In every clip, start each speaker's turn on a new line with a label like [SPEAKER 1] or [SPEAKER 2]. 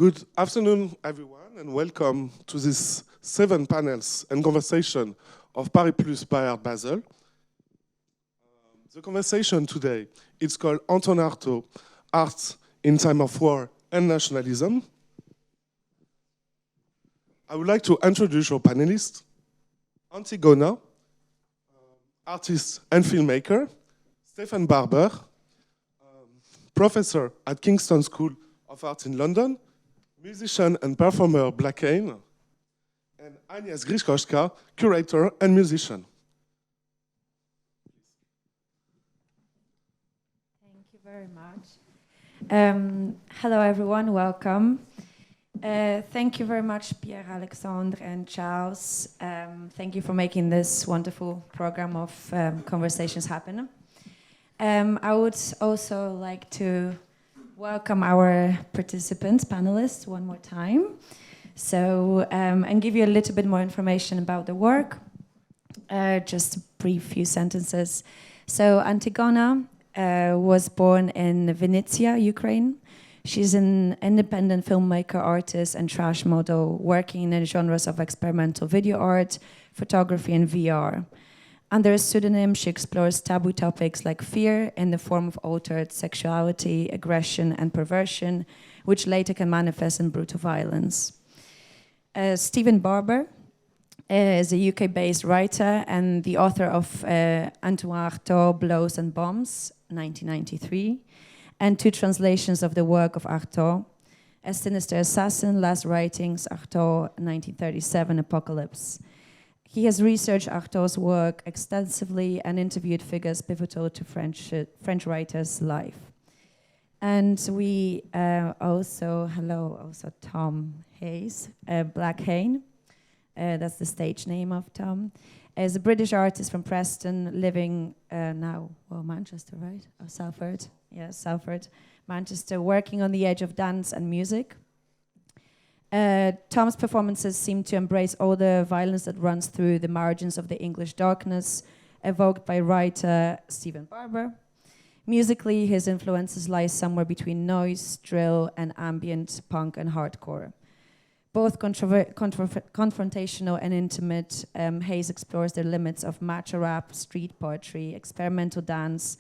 [SPEAKER 1] Good afternoon, everyone, and welcome to this 7 panels and conversation of Paris Plus by Art Basel. The conversation today is called Antonin Artaud, Art in Time of War and Nationalism. I would like to introduce our panelists. AntiGonna, artist and filmmaker. Stephen Barber, professor at Kingston School of Art in London. Musician and performer Blackhaine. And Agnes Gryczkowska, curator and musician.
[SPEAKER 2] Thank you very much. Hello, everyone. Welcome. Thank you very much, Pierre-Alexandre and Charles. Thank you for making this wonderful program of conversations happen. I would also like to welcome our participants, panelists, one more time. So, and give you a little bit more information about the work. Just a brief few sentences. So, AntiGonna was born in Vinnytsia, Ukraine. She's an independent filmmaker, artist, and trash model working in the genres of experimental video art, photography, and VR. Under a pseudonym, she explores taboo topics like fear in the form of altered sexuality, aggression, and perversion, which later can manifest in brutal violence. Stephen Barber is a UK-based writer and the author of Antonin Artaud, Blows and Bombs, 1993, and 2 translations of the work of Artaud, A Sinister Assassin, Last Writings, Artaud, 1937, Apocalypse. He has researched Artaud's work extensively and interviewed figures pivotal to French writers' life. And we also Tom Hayes, Blackhaine, that's the stage name of Tom, is a British artist from Preston, living now, Manchester, right? Or Salford, yeah, Salford, Manchester, working on the edge of dance and music. Tom's performances seem to embrace all the violence that runs through the margins of the English darkness, evoked by writer Stephen Barber. Musically, his influences lie somewhere between noise, drill, and ambient punk and hardcore. Both confrontational and intimate, Hayes explores the limits of macho rap, street poetry, experimental dance,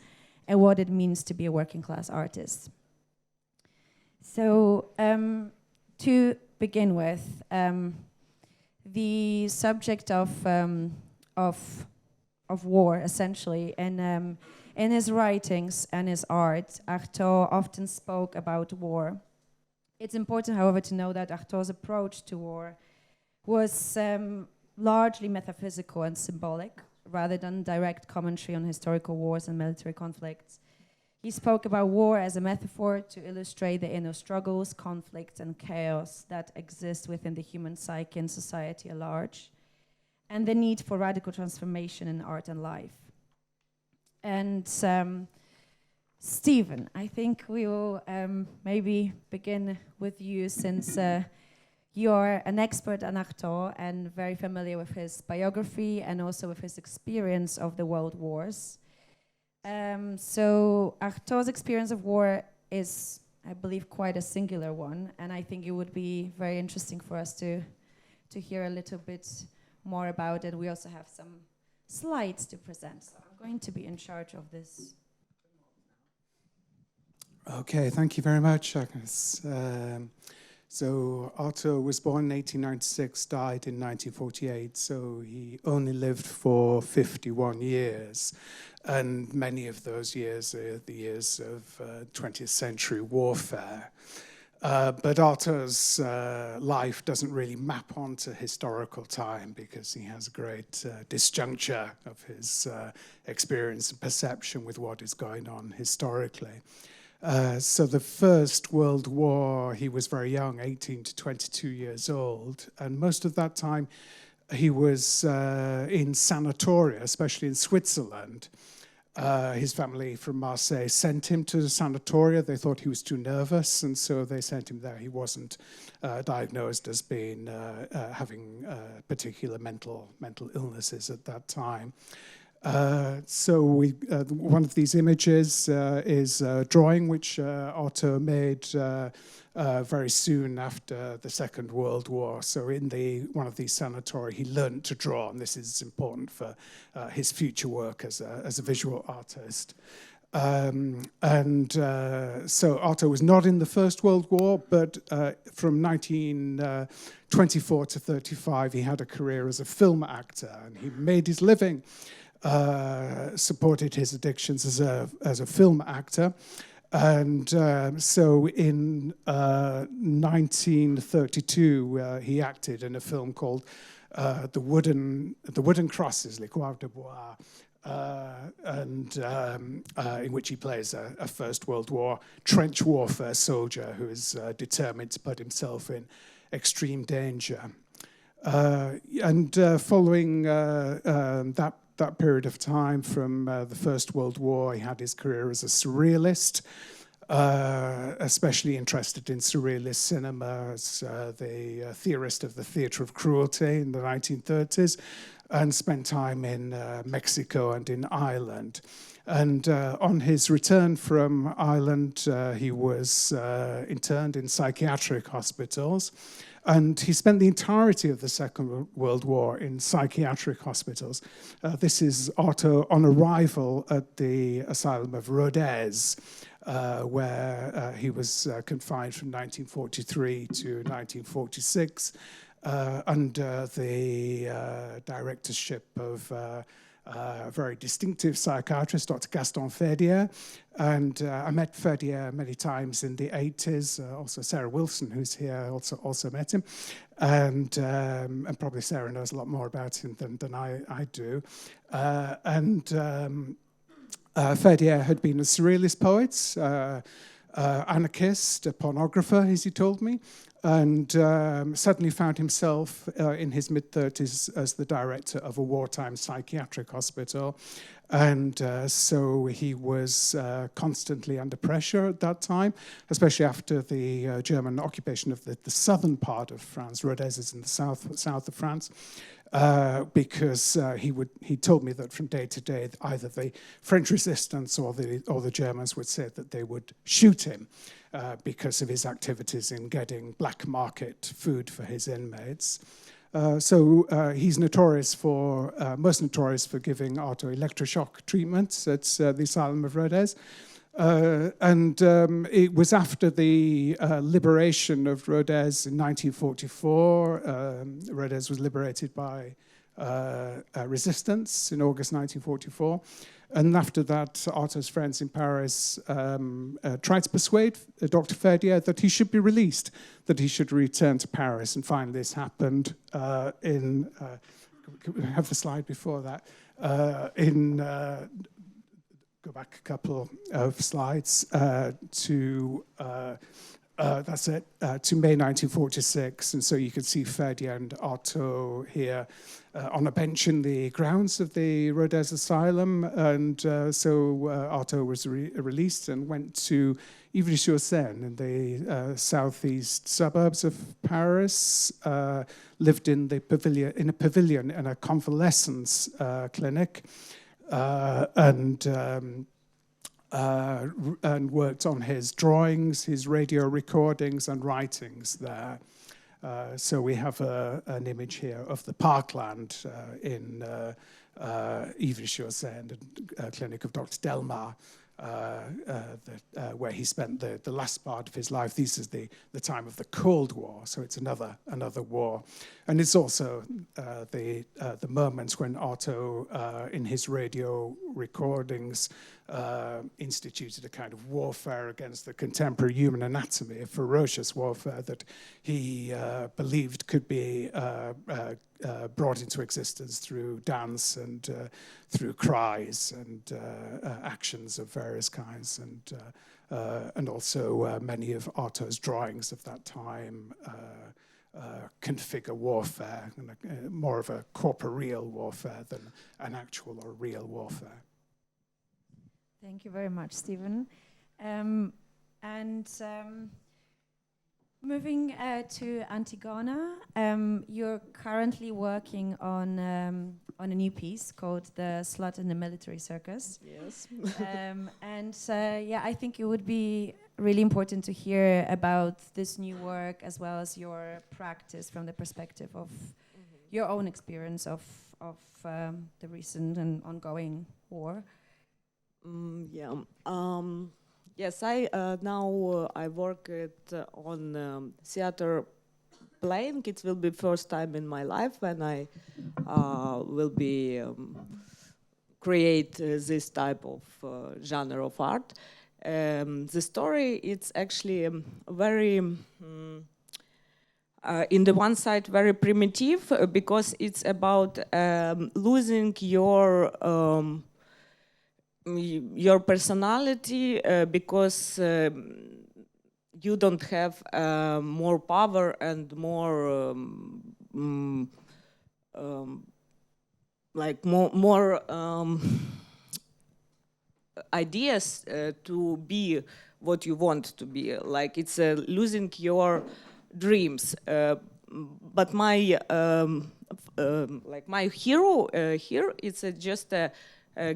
[SPEAKER 2] and what it means to be a working-class artist. So, to begin with, the subject of war, essentially, and in his writings and his art, Artaud often spoke about war. It's important, however, to know that Artaud's approach to war was largely metaphysical and symbolic, rather than direct commentary on historical wars and military conflicts. He spoke about war as a metaphor to illustrate the inner struggles, conflicts, and chaos that exist within the human psyche and society at large, and the need for radical transformation in art and life. And Stephen, I think we will maybe begin with you, since you're an expert on Artaud and very familiar with his biography and also with his experience of the world wars. So Artaud's experience of war is, I believe, quite a singular one, and I think it would be very interesting for us to hear a little bit more about it. We also have some slides to present, so I'm going to be in charge of this.
[SPEAKER 3] Okay, thank you very much, Agnes. So Artaud was born in 1896, died in 1948, so he only lived for 51 years. And many of those years are the years of 20th century warfare. But Artaud's life doesn't really map onto historical time, because he has a great disjuncture of his experience and perception with what is going on historically. So the First World War, he was very young, 18 to 22 years old, and most of that time he was in sanatoria, especially in Switzerland. His family from Marseille sent him to the sanatoria. They thought he was too nervous, and so they sent him there. He wasn't diagnosed as being having particular mental illnesses at that time. So one of these images is a drawing which Artaud made very soon after the Second World War. So in one of these sanatorium, he learned to draw, and this is important for his future work as a visual artist. So Artaud was not in the First World War, but from 1924 to 35, he had a career as a film actor, and he made his living, supported his addictions as a film actor. And so in 1932, he acted in a film called The Wooden Crosses, Les Croix de Bois, in which he plays a First World War trench warfare soldier who is determined to put himself in extreme danger. Following that period of time from the First World War, he had his career as a surrealist, especially interested in surrealist cinema as the theorist of the theatre of cruelty in the 1930s, and spent time in Mexico and in Ireland. And on his return from Ireland, he was interned in psychiatric hospitals. And he spent the entirety of the Second World War in psychiatric hospitals. This is Artaud on arrival at the asylum of Rodez, where he was confined from 1943 to 1946 under the directorship of a very distinctive psychiatrist, Dr. Gaston Ferdier. And I met Ferdier many times in the 80s. Also Sarah Wilson, who's here, also met him. And probably Sarah knows a lot more about him than I do. Ferdier had been a surrealist poet, anarchist, a pornographer, as he told me, and suddenly found himself in his mid-30s as the director of a wartime psychiatric hospital. And so he was constantly under pressure at that time, especially after the German occupation of the southern part of France. Rodez is in the south of France. Because he told me that from day to day, either the French resistance or the Germans would say that they would shoot him because of his activities in getting black market food for his inmates. So he's most notorious for giving Artaud electroshock treatments at the asylum of Rodez. It was after the liberation of Rodez in 1944. Rodez was liberated by resistance in August 1944. And after that, Artaud's friends in Paris tried to persuade Dr. Ferdier that he should be released, that he should return to Paris. And finally, this happened can we have the slide before that? Go back a couple of slides to that's it, to May 1946. And so you can see Ferdier and Artaud here on a bench in the grounds of the Rodez Asylum. And so Artaud was released and went to Ivry-sur-Seine in the southeast suburbs of Paris, lived in a pavilion in a convalescence clinic, and worked on his drawings, his radio recordings, and writings there. So we have an image here of the parkland in Ivry-sur-Seine, the clinic of Dr. Delmar, where he spent the last part of his life. This is the time of the Cold War, so it's another war. And it's also the moments when Artaud, in his radio recordings, instituted a kind of warfare against the contemporary human anatomy, a ferocious warfare that he believed could be brought into existence through dance and through cries and actions of various kinds, and also many of Artaud's drawings of that time configure warfare, more of a corporeal warfare than an actual or real warfare.
[SPEAKER 2] Thank you very much, Stephen. Moving to AntiGonna, you're currently working on a new piece called "The Slut in the Military Circus."
[SPEAKER 4] Yes.
[SPEAKER 2] I think it would be really important to hear about this new work as well as your practice from the perspective of your own experience of the recent and ongoing war.
[SPEAKER 4] Yes, I work on theater playing. It will be first time in my life when I will be create this type of genre of art. The story, it's actually very, in the one side, very primitive because it's about losing your personality because you don't have more power and more ideas to be what you want to be. Like it's losing your dreams. But my my hero here is just a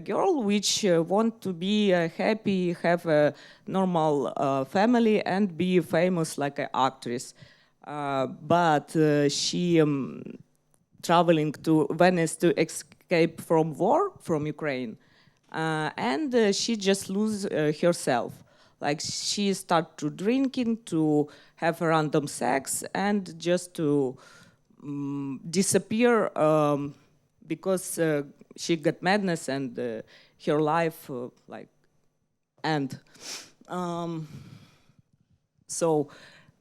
[SPEAKER 4] girl which want to be happy, have a normal family and be famous like an actress. But she traveling to Venice to escape from war from Ukraine. And she just lose herself. Like she start to drinking, to have random sex, and just to disappear because she got madness and her life like end. So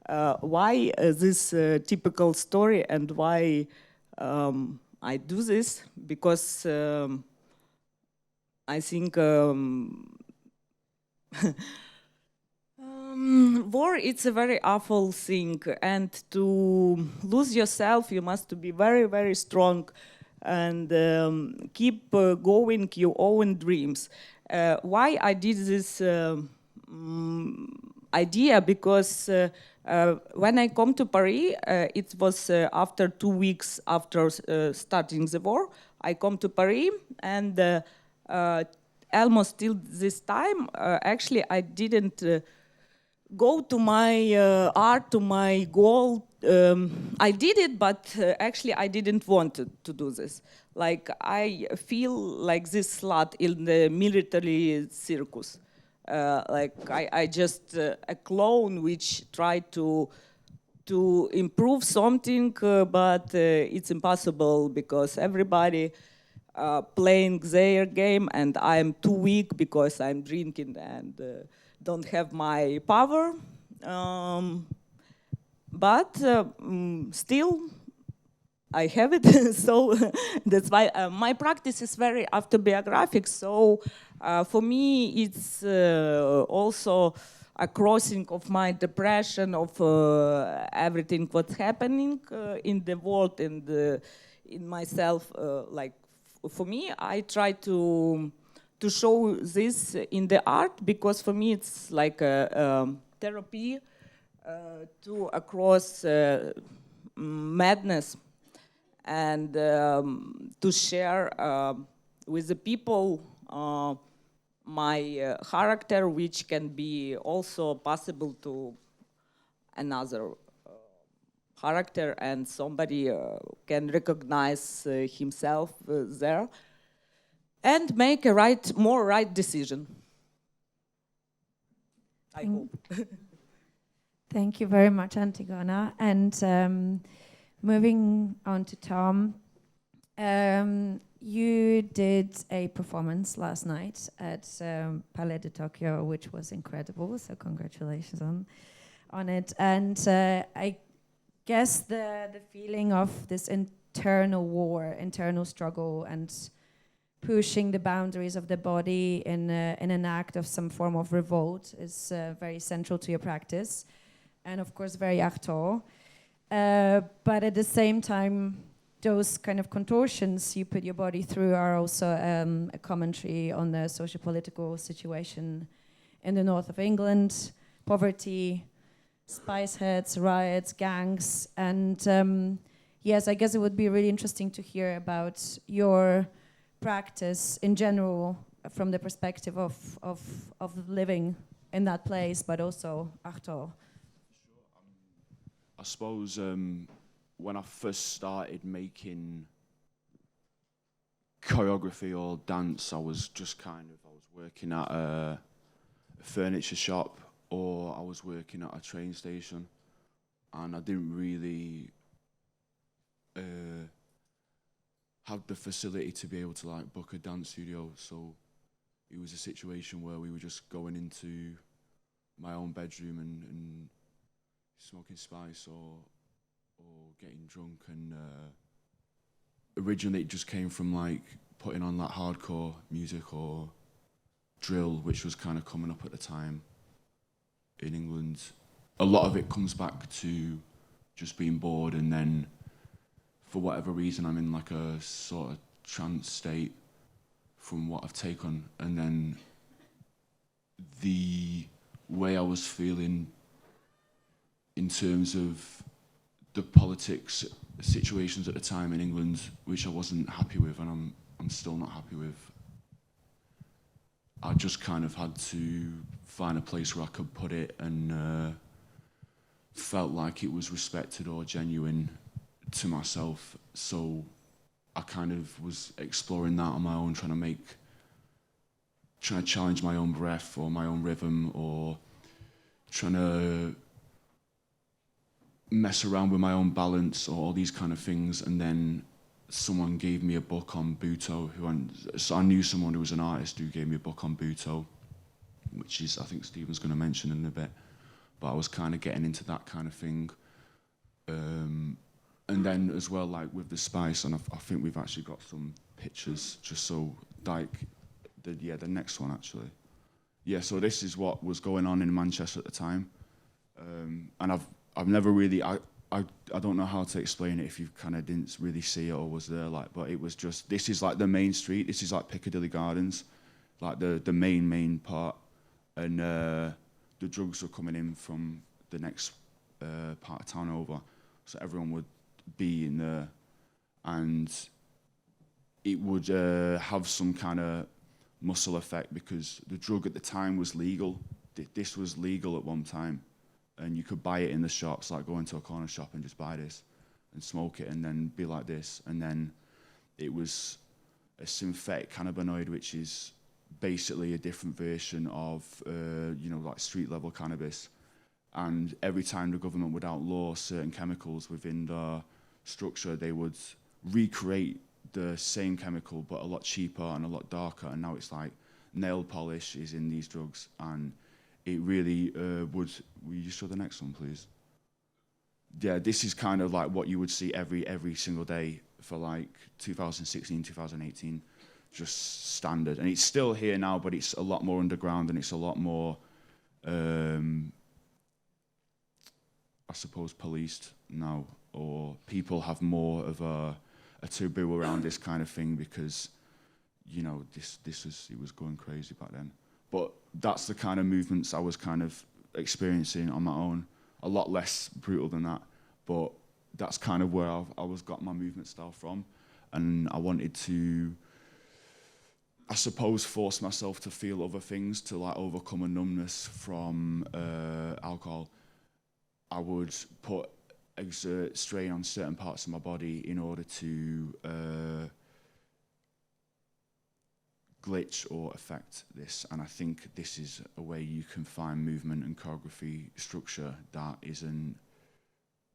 [SPEAKER 4] why this typical story and why I do this? Because I think war, it's a very awful thing, and to lose yourself, you must be very, very strong and keep going your own dreams. Why I did this idea? Because when I come to Paris, it was after 2 weeks after starting the war, I come to Paris and almost till this time, actually I didn't go to my art, to my goal. I did it, but actually I didn't want to do this. Like I feel like this slut in the military circus. Like I just a clone which tried to improve something, but it's impossible because everybody playing their game and I'm too weak because I'm drinking and don't have my power. But still I have it. So that's why my practice is very autobiographic. So for me it's also a crossing of my depression, of everything what's happening in the world and in myself. Like for me, I try to show this in the art because for me it's like a therapy to across madness and to share with the people my character, which can be also possible to another character, and somebody can recognize himself there and make a more right decision. I hope.
[SPEAKER 2] Thank you very much, AntiGonna. And moving on to Tom, you did a performance last night at Palais de Tokyo, which was incredible. So congratulations on it. And I guess the feeling of this internal war, internal struggle, and pushing the boundaries of the body in an act of some form of revolt is very central to your practice, and of course very Artaud. But at the same time, those kind of contortions you put your body through are also a commentary on the socio-political situation in the north of England, poverty, spice heads, riots, gangs, and yes, I guess it would be really interesting to hear about your practice in general from the perspective of living in that place, but also Artaud?
[SPEAKER 5] I suppose when I first started making choreography or dance, I was working at a furniture shop, or I was working at a train station, and I didn't really have the facility to be able to like book a dance studio. So it was a situation where we were just going into my own bedroom and smoking spice or getting drunk, and originally it just came from like putting on like hardcore music or drill, which was kind of coming up at the time in England. A lot of it comes back to just being bored, and then for whatever reason I'm in like a sort of trance state from what I've taken, and then the way I was feeling in terms of the politics situations at the time in England, which I wasn't happy with, and I'm still not happy with. I just kind of had to find a place where I could put it and felt like it was respected or genuine to myself. So I kind of was exploring that on my own, trying to challenge my own breath or my own rhythm, or trying to mess around with my own balance or all these kind of things. And then someone gave me a book on Butoh, so I knew someone who was an artist who gave me a book on Butoh, which is, I think Stephen's going to mention in a bit, but I was kind of getting into that kind of thing. And then as well, like with the spice, and I think we've actually got some pictures, just so, like, the next one actually. Yeah, so this is what was going on in Manchester at the time. And I've never really, I don't know how to explain it if you kind of didn't really see it or was there, like, but it was just, this is like the main street, this is like Piccadilly Gardens, like the main part, and the drugs were coming in from the next part of town over, so everyone would be in there, and it would have some kind of muscle effect because the drug at the time was legal. This was legal at one time, and you could buy it in the shops, like go into a corner shop and just buy this and smoke it and then be like this. And then it was a synthetic cannabinoid, which is basically a different version of like street level cannabis. And every time the government would outlaw certain chemicals within the structure, they would recreate the same chemical but a lot cheaper and a lot darker. And now it's like nail polish is in these drugs, and it really would. Will you show the next one, please? Yeah, this is kind of like what you would see every single day for like 2016, 2018, just standard. And it's still here now, but it's a lot more underground, and it's a lot more, I suppose, policed now, or people have more of a taboo around this kind of thing because, it was going crazy back then. But that's the kind of movements I was kind of experiencing on my own. A lot less brutal than that, but that's kind of where I got my movement style from. And I wanted to, I suppose, force myself to feel other things, to like overcome a numbness from alcohol. I would exert strain on certain parts of my body in order to glitch or affect this, and I think this is a way you can find movement and choreography structure that isn't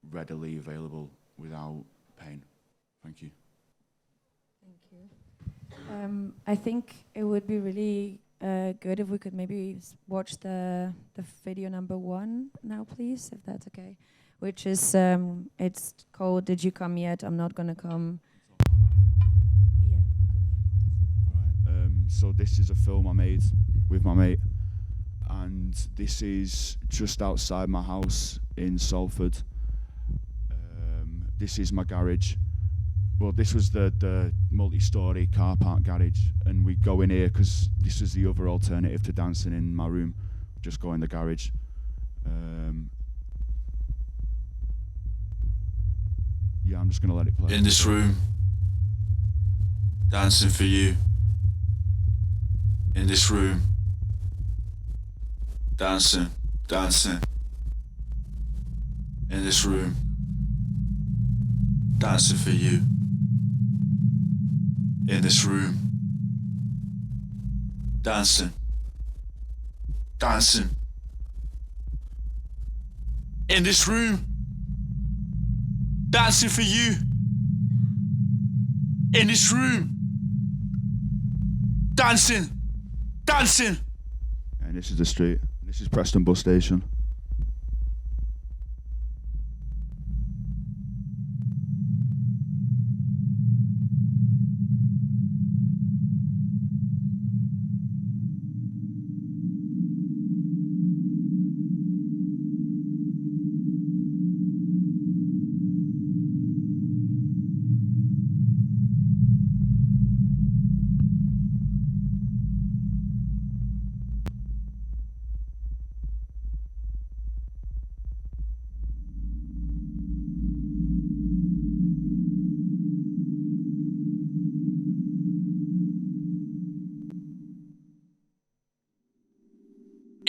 [SPEAKER 5] readily available without pain. Thank you.
[SPEAKER 2] Thank you. I think it would be really good if we could maybe watch the video number 1 now, please, if that's okay. Which is it's called "Did You Come Yet? I'm Not Gonna Come."
[SPEAKER 5] So this is a film I made with my mate, and this is just outside my house in Salford. This is my garage. Well, this was the multi-story car park garage, and we go in here because this is the other alternative to dancing in my room. Just go in the garage. Yeah, I'm just gonna let it play.
[SPEAKER 6] In this room, dancing for you. In this room, dancing, dancing in this room, dancing for you in this room, dancing, dancing in this room, dancing for you in this room, dancing, dancing.
[SPEAKER 5] And this is the street. This is Preston bus station.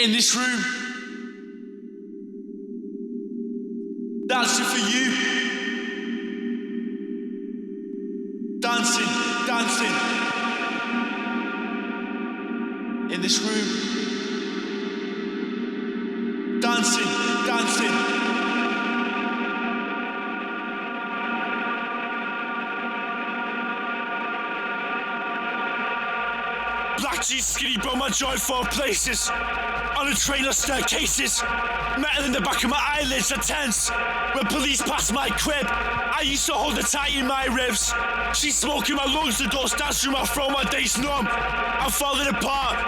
[SPEAKER 6] In this room, dancing for you, dancing, dancing. In this room, dancing, dancing. Black jeans, skinny bro, my joint for places. On a train or staircases, metal in the back of my eyelids are tense. When police pass my crib, I used to hold her tight in my ribs. She's smoking my lungs, the dust dance through my throat, my days numb. I'm falling apart.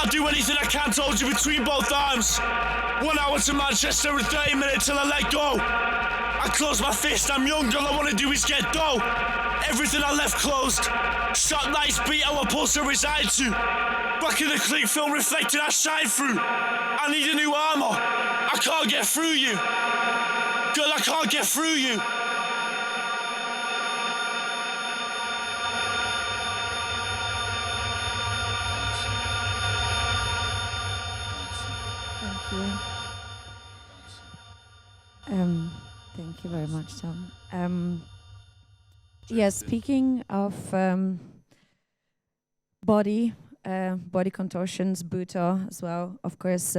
[SPEAKER 6] I'll do anything I can to hold you between both arms. 1 hour to Manchester and 30 minutes till I let go. I close my fist, I'm young, all I wanna do is get dough. Everything I left closed. Shot lights beat our pulse to reside to. Back in the click film reflected, I shine through. I need a new armor. I can't get through you. Girl, I can't get through you.
[SPEAKER 2] Thank you. Thank you very much, Tom. Yes, speaking of body contortions, Buto as well, of course,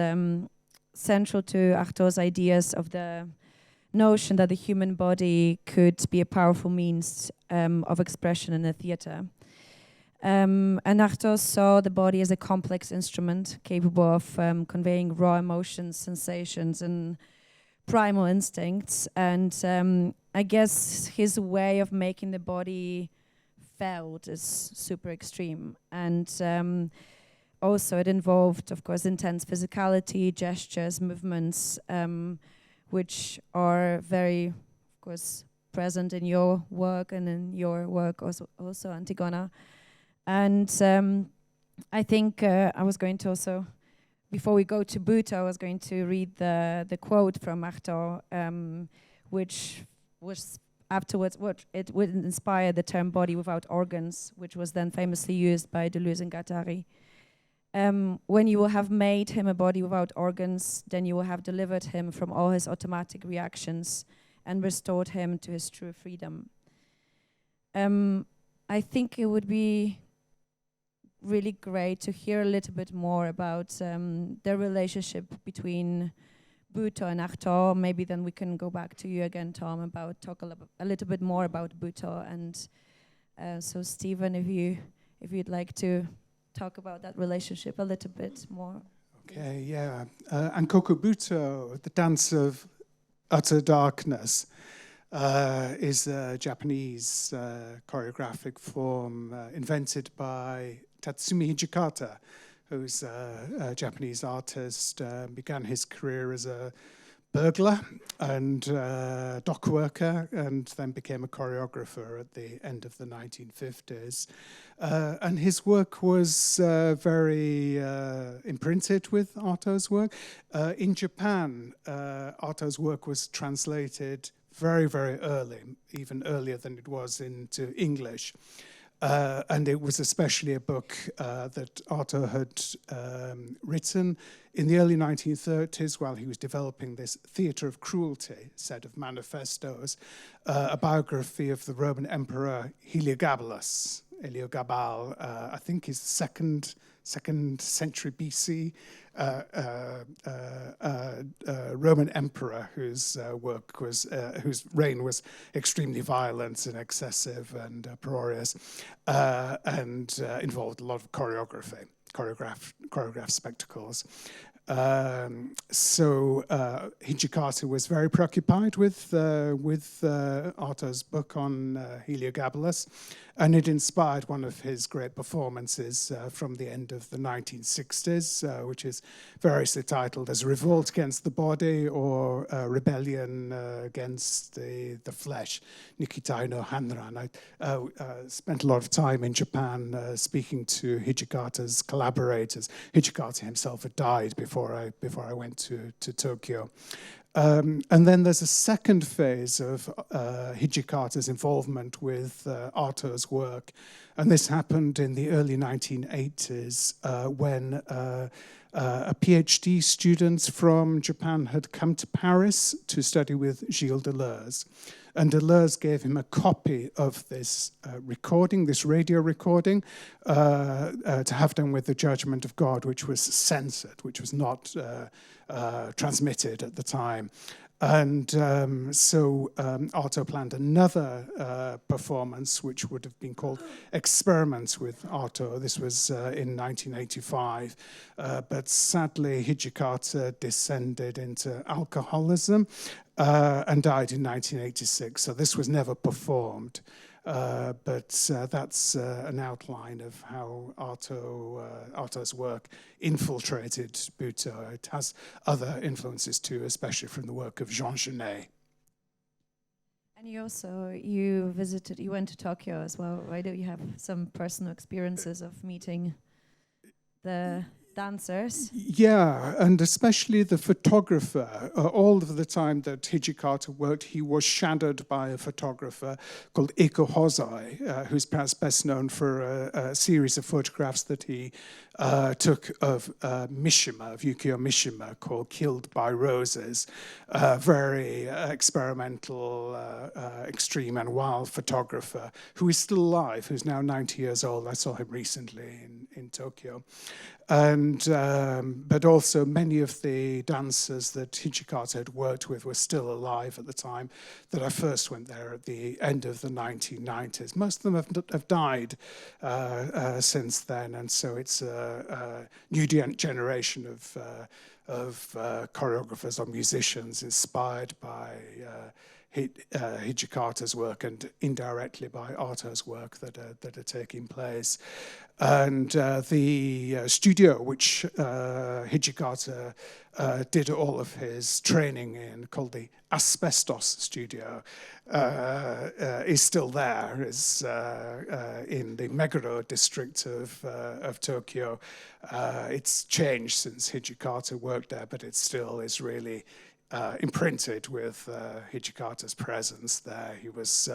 [SPEAKER 2] central to Artaud's ideas of the notion that the human body could be a powerful means of expression in the theatre. And Artaud saw the body as a complex instrument capable of conveying raw emotions, sensations, and primal instincts. And I guess his way of making the body felt is super extreme. And also it involved, of course, intense physicality, gestures, movements, which are very, of course, present in your work and in your work also AntiGonna. And I think I was going to also, before we go to Buto, I was going to read the quote from Artaud, which was afterwards what it would inspire the term body without organs, which was then famously used by Deleuze and Guattari. When you will have made him a body without organs, then you will have delivered him from all his automatic reactions and restored him to his true freedom. I think it would be really great to hear a little bit more about the relationship between Buto and Artaud. Maybe then we can go back to you again, Tom, about talk a little bit more about Buto. And so, Stephen, if you'd like to talk about that relationship a little bit more.
[SPEAKER 3] Okay, yeah. Ankoku Buto, the dance of utter darkness, is a Japanese choreographic form invented by Tatsumi Hijikata, who's a Japanese artist, began his career as a burglar and dock worker, and then became a choreographer at the end of the 1950s. And his work was very imprinted with Artaud's work. In Japan, Artaud's work was translated very, very early, even earlier than it was into English. And it was especially a book that Artaud had written in the early 1930s while he was developing this Theatre of Cruelty set of manifestos, a biography of the Roman Emperor Heliogabalus. Heliogabal, I think, is second century BC Roman emperor whose whose reign was extremely violent and excessive and uproarious, and involved a lot of choreographed spectacles. So Hijikata was very preoccupied with Artaud's book on Heliogabalus, and it inspired one of his great performances from the end of the 1960s, which is variously titled as Revolt Against the Body or Rebellion Against the Flesh, Nikitai no Hanran. I spent a lot of time in Japan speaking to Hijikata's collaborators. Hijikata himself had died before I went to Tokyo. And then there's a second phase of Hijikata's involvement with Artaud's work. And this happened in the early 1980s when a PhD student from Japan had come to Paris to study with Gilles Deleuze. And Deleuze gave him a copy of this recording, this radio recording, to have done with the Judgment of God, which was censored, which was not transmitted at the time. And so Artaud planned another performance, which would have been called Experiments with Artaud. This was in 1985. But sadly, Hijikata descended into alcoholism and died in 1986. So this was never performed. But that's an outline of how Artaud's work infiltrated Butoh. It has other influences too, especially from the work of Jean Genet.
[SPEAKER 2] And you went to Tokyo as well, right? You have some personal experiences of meeting the dancers.
[SPEAKER 3] Yeah, and especially the photographer. All of the time that Hijikata worked, he was shadowed by a photographer called Eiko Hosai, who's perhaps best known for a series of photographs that he took of Mishima, of Yukio Mishima, called Killed by Roses. Very experimental, extreme and wild photographer who is still alive, who's now 90 years old. I saw him recently in Tokyo. And but also many of the dancers that Hijikata had worked with were still alive at the time that I first went there at the end of the 1990s. Most of them have died since then, and so it's a new generation of choreographers or musicians inspired by Hijikata's work and indirectly by Artaud's work that are taking place. And the studio which Hijikata did all of his training in, called the Asbestos Studio, is still there. Is in the Meguro district of Tokyo. It's changed since Hijikata worked there, but it still is really imprinted with Hijikata's presence there. He was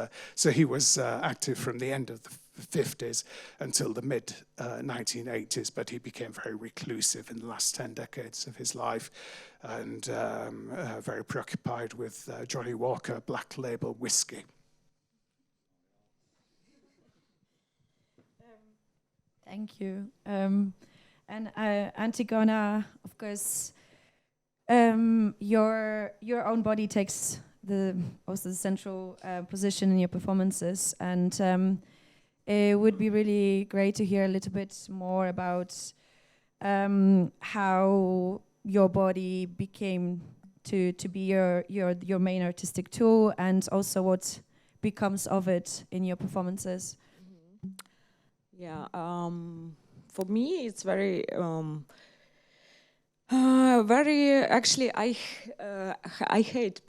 [SPEAKER 3] active from the end of the 50s until the mid 1980s, but he became very reclusive in the last 10 decades of his life, and very preoccupied with Johnny Walker Black Label whiskey.
[SPEAKER 2] Thank you. And AntiGonna, of course, your own body takes also the central position in your performances, and it would be really great to hear a little bit more about how your body became to be your main artistic tool, and also what becomes of it in your performances.
[SPEAKER 4] Yeah, for me it's very actually I hate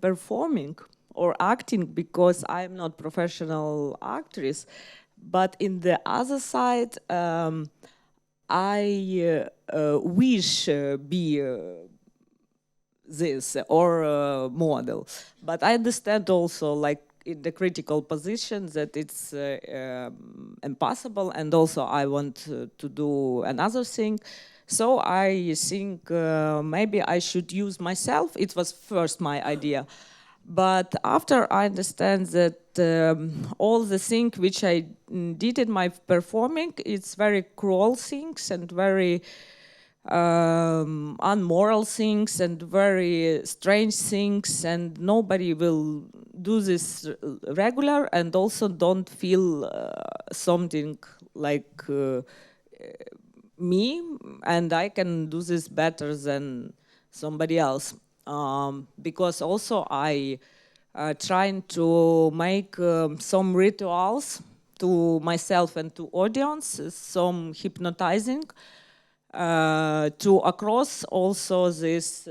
[SPEAKER 4] performing or acting because I'm not professional actress, but in the other side I wish be this or model, but I understand also like in the critical position that it's impossible, and also I want to do another thing. So I think maybe I should use myself. It was first my idea. But after I understand that all the things which I did in my performing, it's very cruel things and very unmoral things and very strange things, and nobody will do this regular, and also don't feel something like me, and I can do this better than somebody else. Because also I trying to make some rituals to myself and to audience, some hypnotizing, to across also this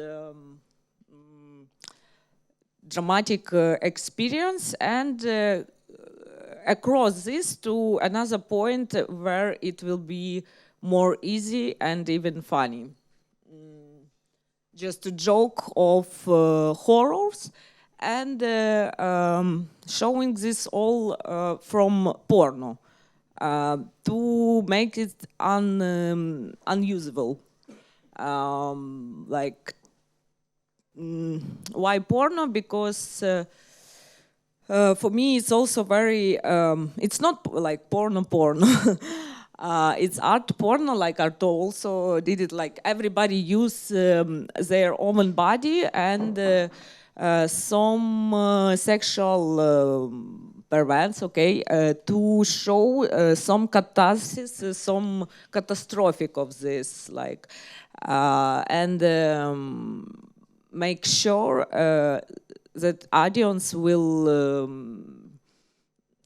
[SPEAKER 4] dramatic experience, and across this to another point where it will be more easy and even funny. Just a joke of horrors, and showing this all from porno to make it unusable. Why porno? Because for me it's also very, it's not like porno. It's art porno, like Artaud also did it, like everybody use their own body and some sexual perversions, okay, to show some catharsis, some catastrophic of this, like, and make sure that audience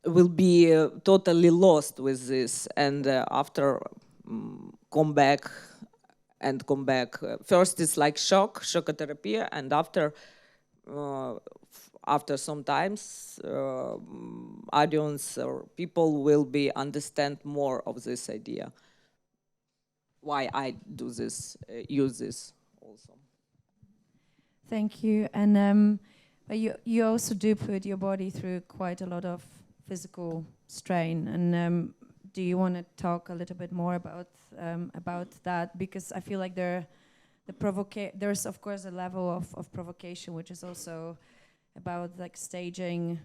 [SPEAKER 4] will be totally lost with this, and after come back. First it's like shockotherapy, and after sometimes audience or people will be understand more of this idea. Why I do this, use this also.
[SPEAKER 2] Thank you. And you also do put your body through quite a lot of physical strain, and do you want to talk a little bit more about that? Because I feel like there's of course a level of provocation, which is also about like staging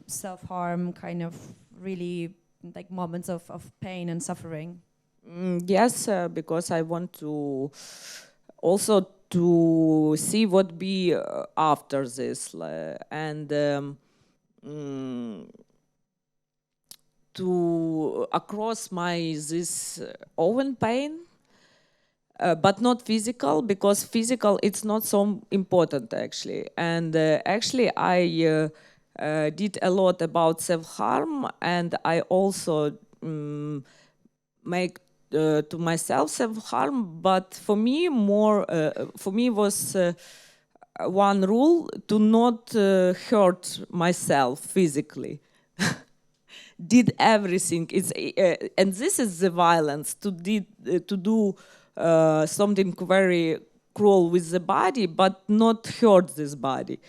[SPEAKER 2] self-harm, kind of really like moments of pain and suffering.
[SPEAKER 4] Yes, because I want to also to see what be after this, and to across my this own pain, but not physical, because physical it's not so important actually. And actually I did a lot about self-harm, and I also make to myself self-harm, but for me was one rule to not hurt myself physically. Did everything. It's and this is the violence to do something very cruel with the body, but not hurt this body.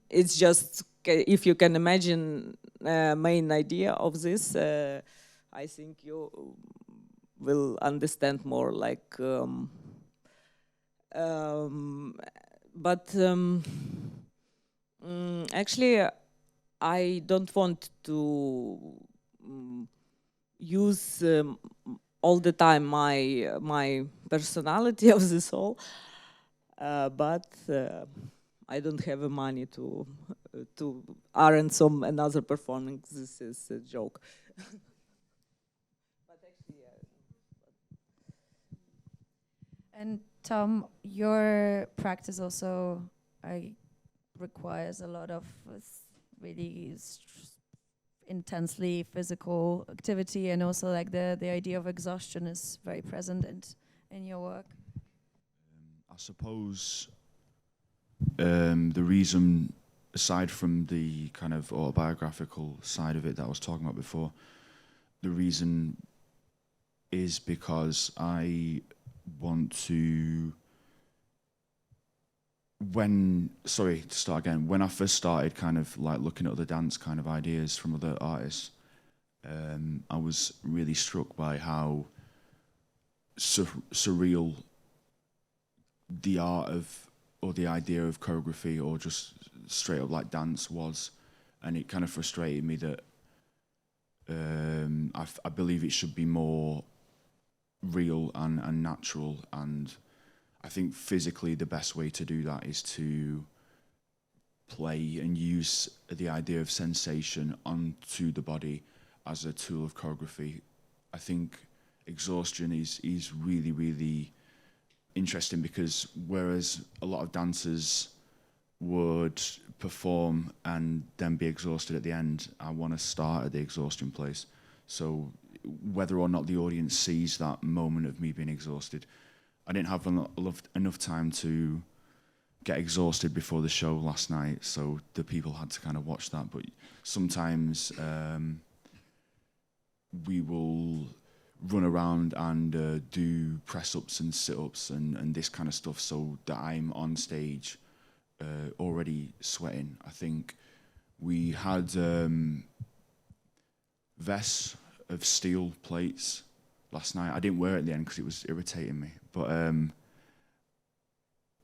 [SPEAKER 4] It's just, if you can imagine main idea of this, I think you will understand more. Like, actually, I don't want to use all the time my personality of the soul, but I don't have the money to arrange some another performance. This is a joke. But actually,
[SPEAKER 2] And Tom, your practice also requires a lot of really intensely physical activity, and also like the idea of exhaustion is very present in your work.
[SPEAKER 5] I suppose the reason, aside from the kind of autobiographical side of it that I was talking about before, the reason is because I want to sorry, to start again, when I first started kind of like looking at other dance kind of ideas from other artists, I was really struck by how surreal the art of, or the idea of choreography or just straight up like dance was. And it kind of frustrated me that I believe it should be more real and natural, and I think physically the best way to do that is to play and use the idea of sensation onto the body as a tool of choreography. I think exhaustion is really, really interesting, because whereas a lot of dancers would perform and then be exhausted at the end, I want to start at the exhaustion place. So whether or not the audience sees that moment of me being exhausted, I didn't have enough time to get exhausted before the show last night, so the people had to kind of watch that. But sometimes we will run around and do press-ups and sit-ups and this kind of stuff, so that I'm on stage already sweating. I think we had vests of steel plates last night. I didn't wear it at the end because it was irritating me. But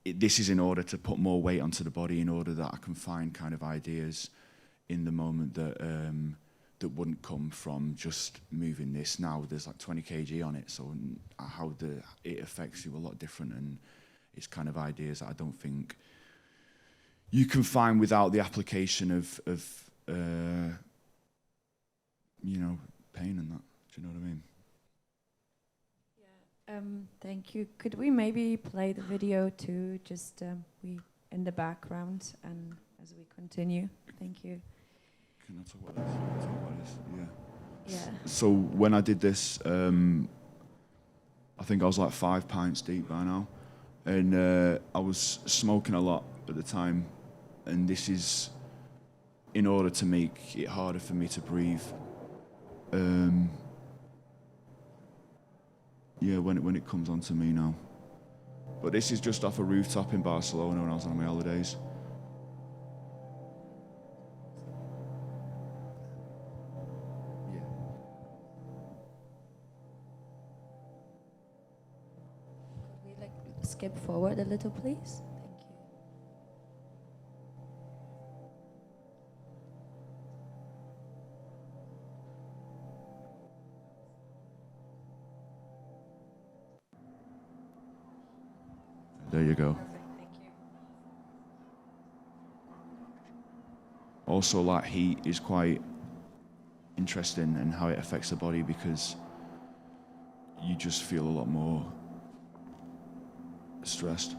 [SPEAKER 5] this is in order to put more weight onto the body, in order that I can find kind of ideas in the moment that that wouldn't come from just moving this. Now there's like 20 kg on it, so how it affects you a lot different, and it's kind of ideas that I don't think you can find without the application of you know, pain and that. Do you know what I mean?
[SPEAKER 2] Yeah. Thank you. Could we maybe play the video too, just we in the background, and as we continue? Thank you.
[SPEAKER 5] Can I talk about this? Can I talk about this? Yeah.
[SPEAKER 2] Yeah.
[SPEAKER 5] So when I did this, I think I was like 5 pints deep by now, and I was smoking a lot at the time, and this is in order to make it harder for me to breathe. Yeah, when it comes onto me now. But this is just off a rooftop in Barcelona when I was on my holidays.
[SPEAKER 2] Could we like skip forward a little, please? Thank you.
[SPEAKER 5] There you go.
[SPEAKER 2] Perfect. Thank you.
[SPEAKER 5] Also, like, heat is quite interesting in how it affects the body, because you just feel a lot more stressed.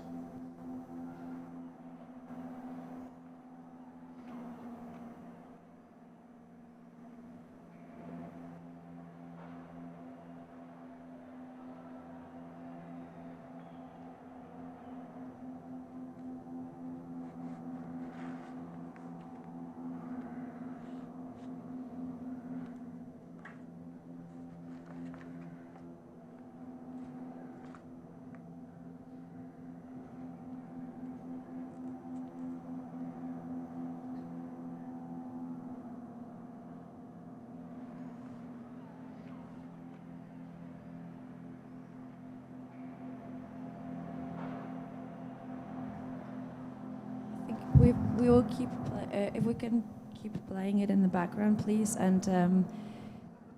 [SPEAKER 2] We will keep, if we can keep playing it in the background, please. And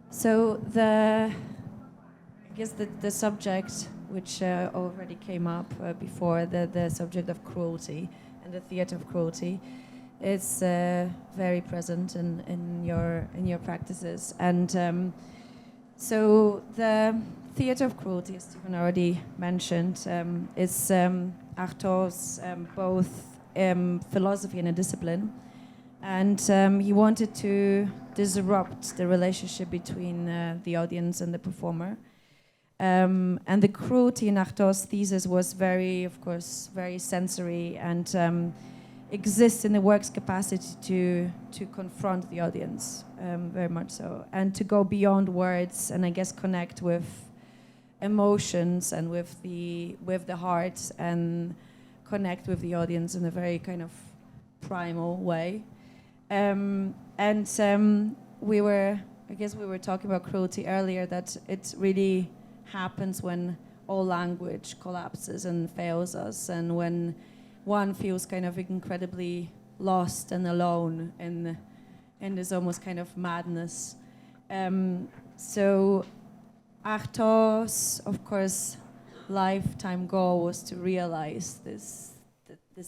[SPEAKER 2] so I guess the subject, which already came up before, the subject of cruelty and the theater of cruelty, is very present in your practices. And so the theater of cruelty, as Stephen already mentioned, is Artaud's both philosophy and a discipline, and he wanted to disrupt the relationship between the audience and the performer. And the cruelty in Artaud's thesis was of course, very sensory, and exists in the work's capacity to confront the audience, very much so, and to go beyond words, and I guess connect with emotions and with the heart, and connect with the audience in a very kind of primal way. I guess we were talking about cruelty earlier, that it really happens when all language collapses and fails us, and when one feels kind of incredibly lost and alone in this almost kind of madness. So Artaud's, of course, lifetime goal was to realize this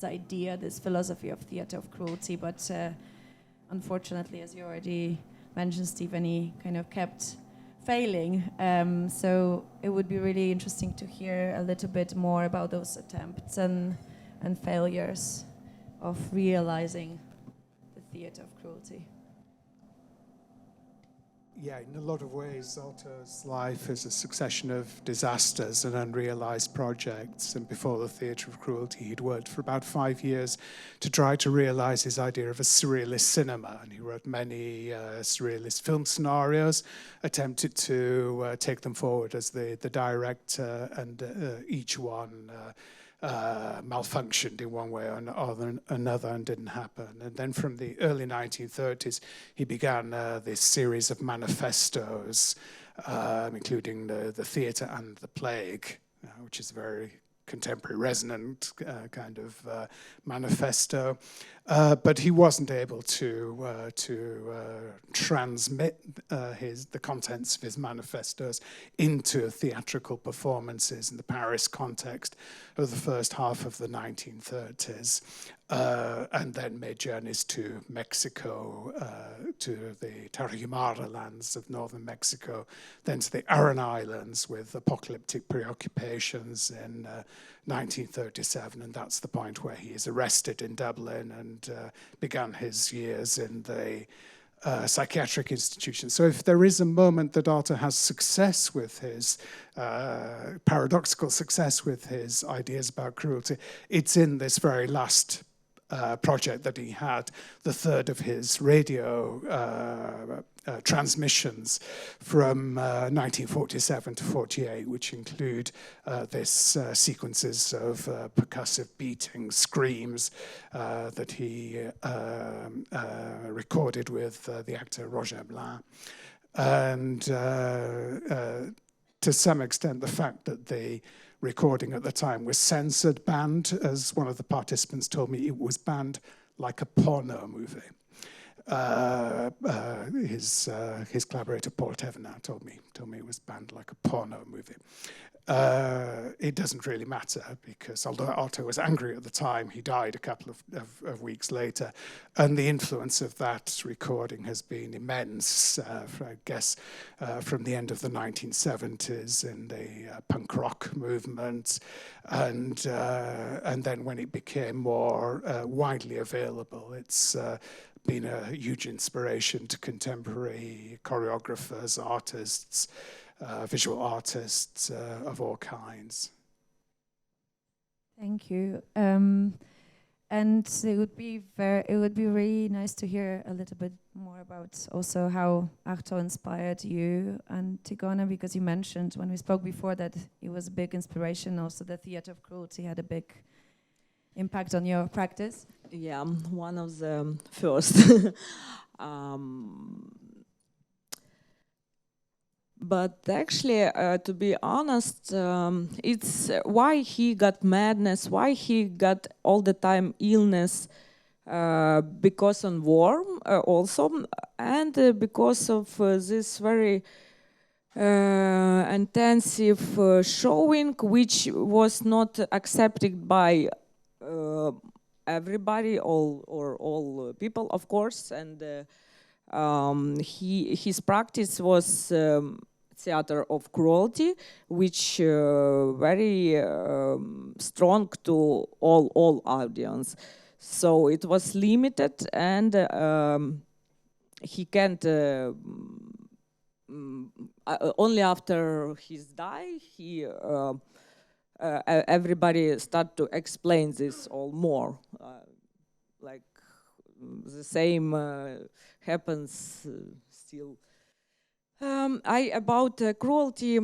[SPEAKER 2] idea, this philosophy of theater of cruelty, but unfortunately, as you already mentioned, Stephen, he kind of kept failing. So it would be really interesting to hear a little bit more about those attempts and failures of realizing the theater of cruelty.
[SPEAKER 3] Yeah, in a lot of ways, Artaud's life is a succession of disasters and unrealized projects. And before the theatre of cruelty, he'd worked for about 5 years to try to realize his idea of a surrealist cinema. And he wrote many surrealist film scenarios, attempted to take them forward as the director, and each one malfunctioned in one way or another and didn't happen. And then from the early 1930s, he began this series of manifestos, including the theatre and the plague, which is a very contemporary resonant kind of manifesto. But he wasn't able to transmit the contents of his manifestos into theatrical performances in the Paris context of the first half of the 1930s, and then made journeys to Mexico, to the Tarahumara lands of northern Mexico, then to the Aran Islands with apocalyptic preoccupations in 1937, and that's the point where he is arrested in Dublin and began his years in the psychiatric institution. So if there is a moment that Artaud has success with his, paradoxical success with his ideas about cruelty, it's in this very last project that he had, the third of his radio transmissions from 1947 to 48, which include this sequences of percussive beating, screams that he recorded with the actor Roger Blanc. And to some extent, the fact that the recording at the time was censored, banned, as one of the participants told me, it was banned like a porno movie. His collaborator Paul Tevenard told me it was banned like a porno movie. It doesn't really matter, because although Artaud was angry at the time, he died a couple of weeks later, and the influence of that recording has been immense, I guess, from the end of the 1970s in the punk rock movement, and then when it became more widely available, it's been a huge inspiration to contemporary choreographers, artists, visual artists of all kinds.
[SPEAKER 2] Thank you. And it would be really nice to hear a little bit more about also how Artaud inspired you, AntiGonna, because you mentioned when we spoke before that it was a big inspiration. Also, the theatre of cruelty had a big impact on your practice.
[SPEAKER 4] Yeah, one of the first. But actually, to be honest, it's why he got madness, why he got all the time illness, because of war also, and because of this very intensive showing, which was not accepted by everybody, all people, of course, and his practice was theater of cruelty, which very strong to all audience. So it was limited, and he can't. Only after his die, everybody start to explain this all more. Like the same happens still. About cruelty,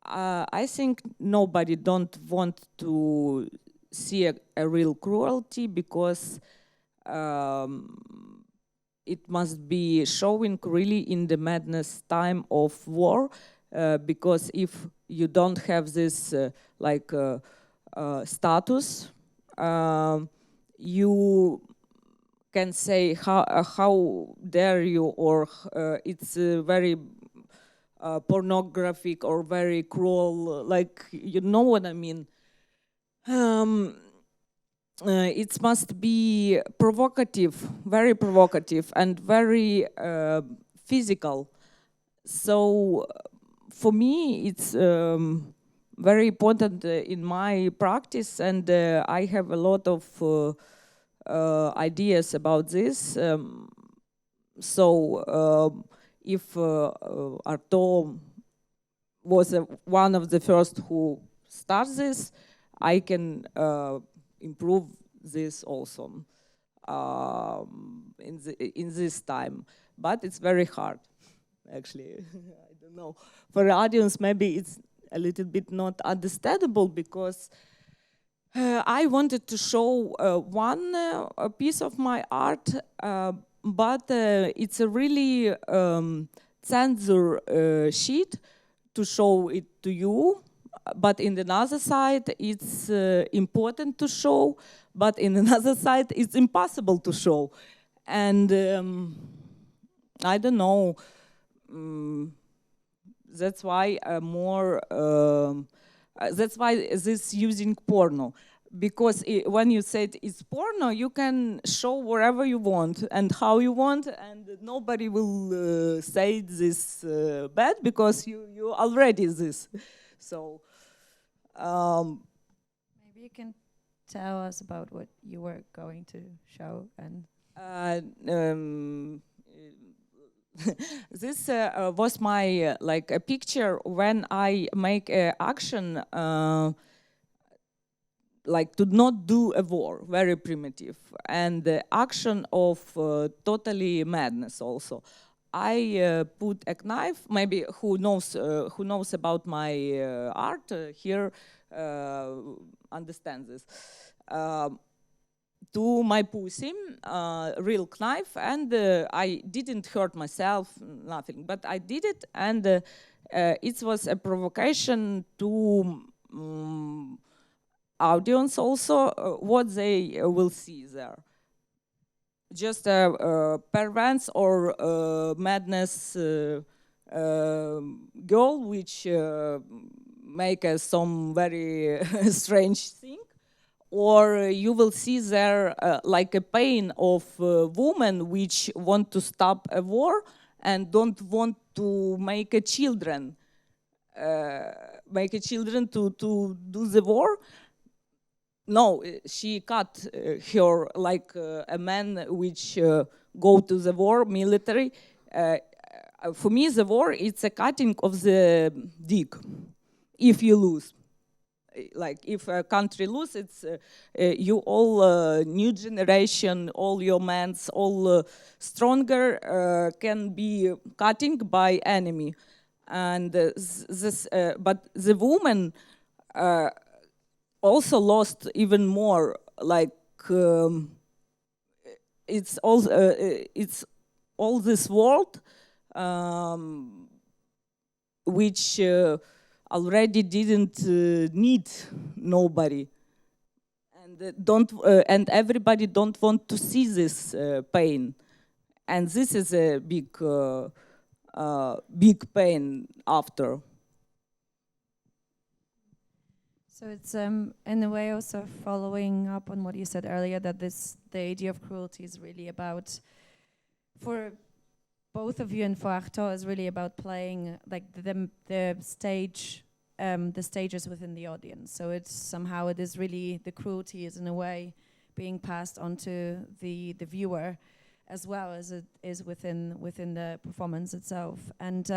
[SPEAKER 4] I think nobody don't want to see a real cruelty, because it must be showing really in the madness time of war, because if you don't have this status, you can say how dare you, or it's very pornographic or very cruel, like, you know what I mean. It must be provocative, very provocative, and very physical. So for me, it's very important in my practice, and I have a lot of ideas about this. If Artaud was one of the first who starts this, I can improve this also in this time. But it's very hard, actually. I don't know. For the audience, maybe it's a little bit not understandable, because I wanted to show one piece of my art, but it's a really censor sheet to show it to you. But in another side, it's important to show, but in another side, it's impossible to show. And I don't know, that's why that's why this using porno. Because when you said it's porno, you can show wherever you want and how you want, and nobody will say this bad, because you already this. So
[SPEAKER 2] maybe you can tell us about what you were going to show. And
[SPEAKER 4] this was my like a picture when I make a action. Like to not do a war, very primitive, and the action of totally madness also. I put a knife. Maybe who knows about my art here understands this. To my pussy, real knife, and I didn't hurt myself, nothing, but I did it, and it was a provocation to audience also, what they will see there. Just perversions or madness girl which make some very strange thing, or you will see there like a pain of women which want to stop a war and don't want to make a children to do the war. No, she cut her like a man which go to the war, military. For me, the war, it's a cutting of the dick. If you lose, like if a country lose, it's you all new generation, all your mans, all stronger can be cutting by enemy, and this. But the woman. Also lost even more, like it's all this world which already didn't need nobody, and and everybody don't want to see this pain, and this is a big pain after.
[SPEAKER 2] so it's in a way also following up on what you said earlier, that the idea of cruelty is really about, for both of you and for Artaud, is really about playing like the stage, the stages within the audience. So it's somehow, it is really, the cruelty is in a way being passed on to the viewer, as well as it is within the performance itself. And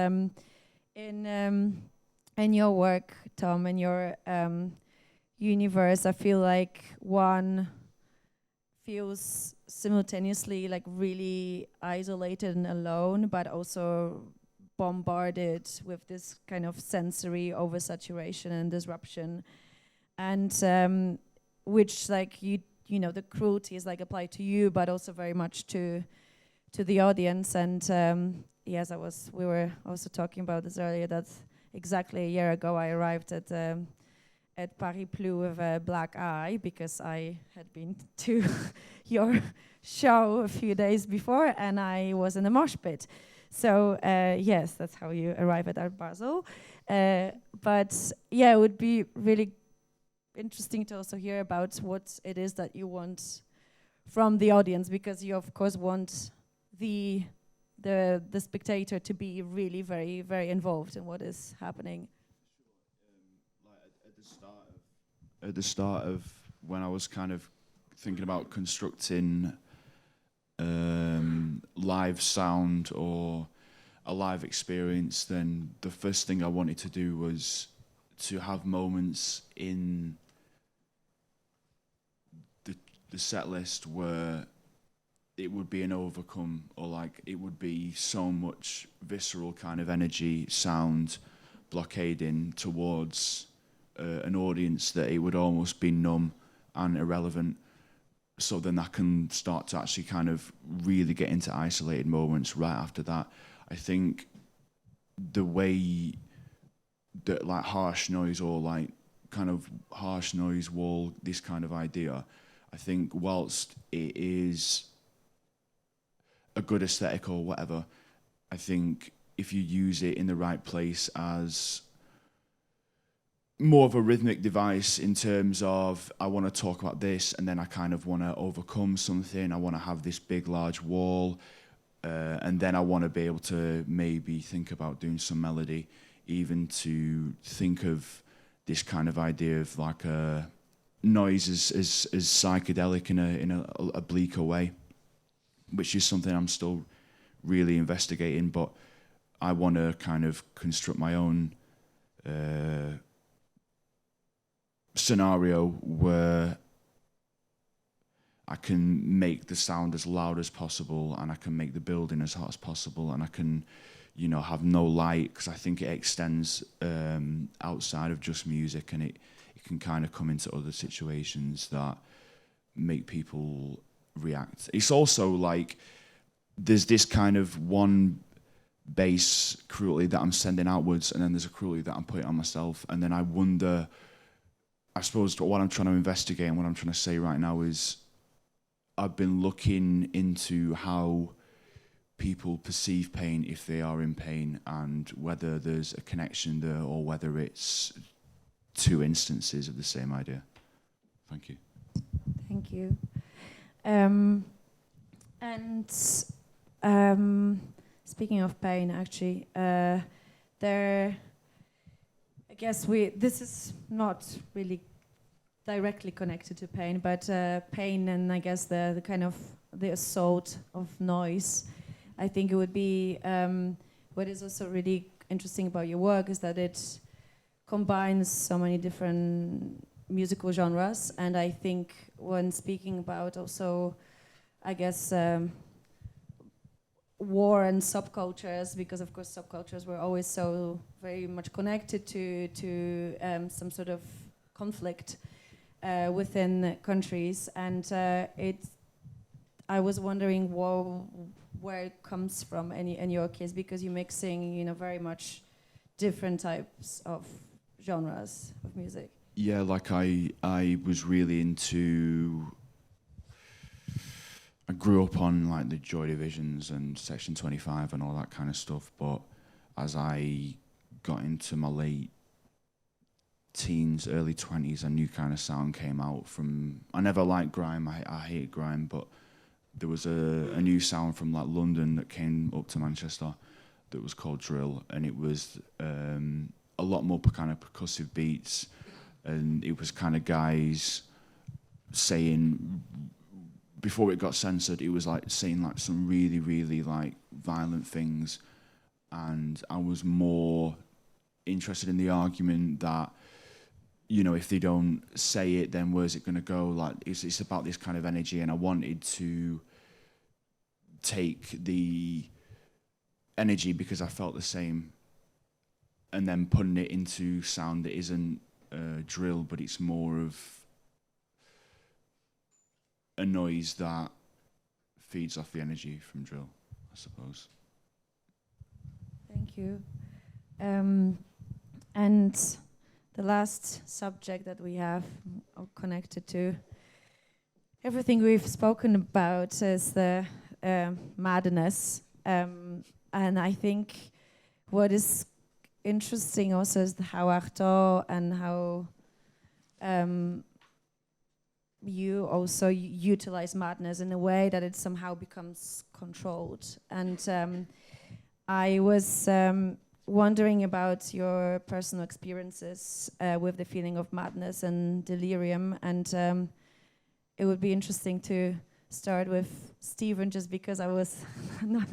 [SPEAKER 2] in your work, Tom, in your universe, I feel like one feels simultaneously like really isolated and alone, but also bombarded with this kind of sensory oversaturation and disruption, and which like you know the cruelty is like applied to you, but also very much to the audience. And yes, we were also talking about this earlier, that exactly a year ago I arrived at Paris Plus with a black eye because I had been to your show a few days before and I was in a mosh pit. So yes, that's how you arrive at Art Basel. But yeah, it would be really interesting to also hear about what it is that you want from the audience, because you of course want the spectator to be really very, very involved in what is happening.
[SPEAKER 5] At the start of when I was kind of thinking about constructing live sound or a live experience, then the first thing I wanted to do was to have moments in the set list where it would be an overcome, or like it would be so much visceral kind of energy, sound, blockading towards an audience that it would almost be numb and irrelevant. So then I can start to actually kind of really get into isolated moments right after that. I think the way that like harsh noise or like kind of harsh noise wall, this kind of idea, I think whilst it is a good aesthetic or whatever, I think if you use it in the right place as more of a rhythmic device in terms of I want to talk about this and then I kind of want to overcome something, I want to have this big large wall, and then I want to be able to maybe think about doing some melody, even to think of this kind of idea of like a noise as psychedelic in a bleaker way, which is something I'm still really investigating, but I want to kind of construct my own scenario where I can make the sound as loud as possible and I can make the building as hot as possible and I can, you know, have no light, because I think it extends outside of just music, and it can kind of come into other situations that make people react. It's also like there's this kind of one base cruelty that I'm sending outwards, and then there's a cruelty that I'm putting on myself, and then I wonder, I suppose what I'm trying to investigate and what I'm trying to say right now is I've been looking into how people perceive pain if they are in pain, and whether there's a connection there or whether it's two instances of the same idea. Thank you.
[SPEAKER 2] Thank you. And speaking of pain, actually, there, I guess this is not really directly connected to pain, but pain and I guess the kind of the assault of noise. I think it would be, what is also really interesting about your work is that it combines so many different musical genres, and I think when speaking about also, I guess, war and subcultures, because of course subcultures were always so very much connected to some sort of conflict within countries, and I was wondering where it comes from in your case, because you're mixing, you know, very much different types of genres of music.
[SPEAKER 5] Yeah, like I was really into, I grew up on like the Joy Divisions and Section 25 and all that kind of stuff, but as I got into my late teens, early 20s, a new kind of sound came out from, I never liked grime, I hate grime, but there was a new sound from like London that came up to Manchester that was called drill, and it was a lot more kind of percussive beats, and it was kind of guys saying, before it got censored, it was like saying like some really, really like violent things, and I was more interested in the argument that, you know, if they don't say it, then where's it going to go? Like, it's about this kind of energy, and I wanted to take the energy because I felt the same, and then putting it into sound that isn't drill, but it's more of a noise that feeds off the energy from drill, I suppose.
[SPEAKER 2] Thank you. And the last subject that we have connected to everything we've spoken about is the madness. And I think what is interesting also is how Artaud and how you also utilize madness in a way that it somehow becomes controlled. And I was wondering about your personal experiences with the feeling of madness and delirium, and it would be interesting to start with Stephen, just because I was not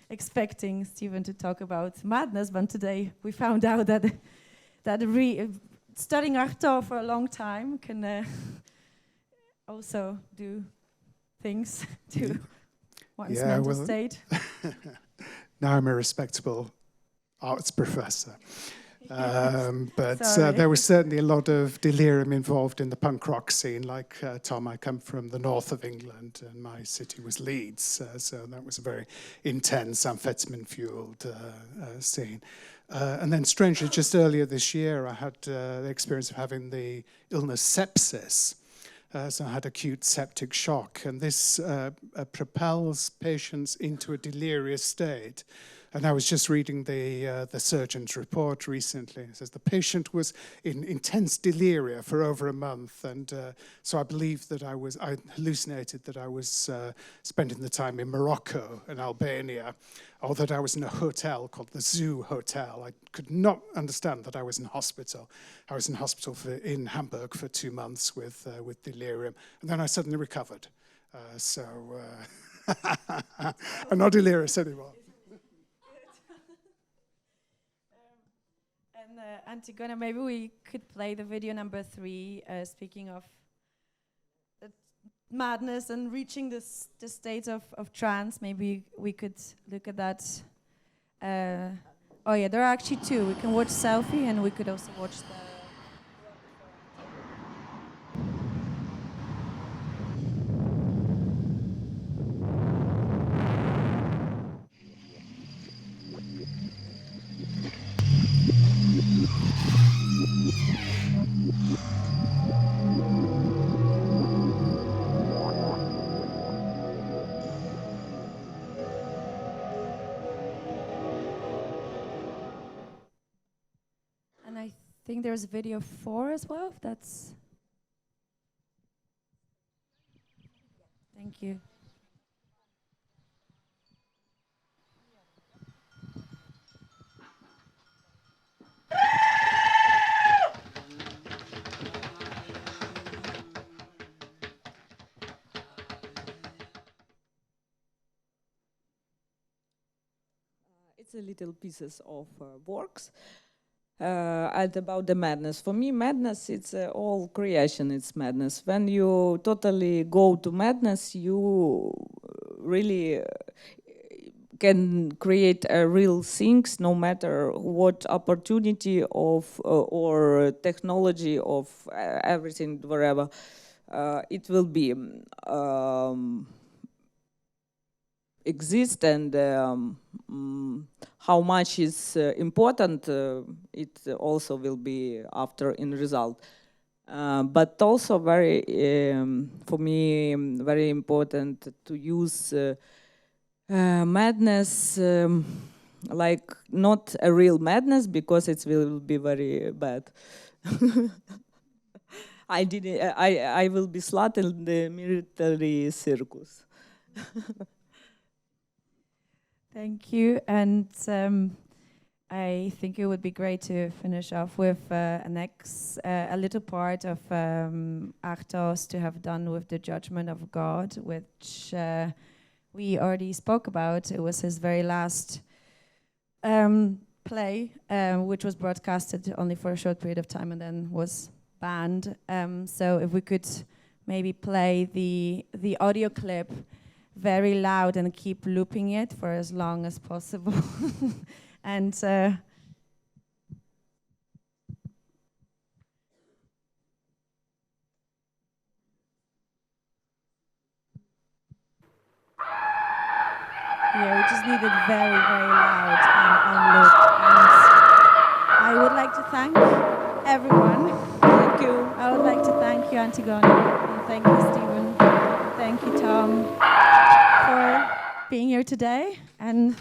[SPEAKER 2] expecting Stephen to talk about madness, but today we found out that studying Artaud for a long time can also do things to one's mental state.
[SPEAKER 3] Now I'm a respectable arts professor. But there was certainly a lot of delirium involved in the punk rock scene. Like Tom, I come from the north of England, and my city was Leeds, so that was a very intense, amphetamine-fueled scene. And then, strangely, just earlier this year, I had the experience of having the illness sepsis. So I had acute septic shock, and this propels patients into a delirious state. And I was just reading the surgeon's report recently. It says the patient was in intense deliria for over a month, and so I believe that I hallucinated that I was spending the time in Morocco and Albania, or that I was in a hotel called the Zoo Hotel. I could not understand that I was in hospital. I was in hospital in Hamburg for 2 months with delirium, and then I suddenly recovered. I'm not delirious anymore.
[SPEAKER 2] AntiGonna, maybe we could play the video number 3, speaking of madness and reaching the state of trance. Maybe we could look at that. Oh yeah, there are actually 2. We can watch Selfie, and we could also watch the... I think there's video 4 as well, if that's... Thank you.
[SPEAKER 4] It's a little pieces of works. And about the madness. For me, madness, it's all creation, it's madness. When you totally go to madness, you really can create real things, no matter what opportunity of or technology of everything, wherever it will be exist, and how much is important, it also will be after in result. But also very, for me, very important to use madness like not a real madness, because it will be very bad. I will be slut in the military circus.
[SPEAKER 2] Thank you, and I think it would be great to finish off with a little part of Artaud to have done with the Judgment of God, which we already spoke about. It was his very last play, which was broadcasted only for a short period of time and then was banned. So if we could maybe play the audio clip very loud and keep looping it for as long as possible. And yeah, we just need it very, very loud and on loop. And I would like to thank everyone.
[SPEAKER 4] Thank you.
[SPEAKER 2] I would like to thank you, AntiGonna, and thank you, Stephen, and thank you, Tom, for being here today. And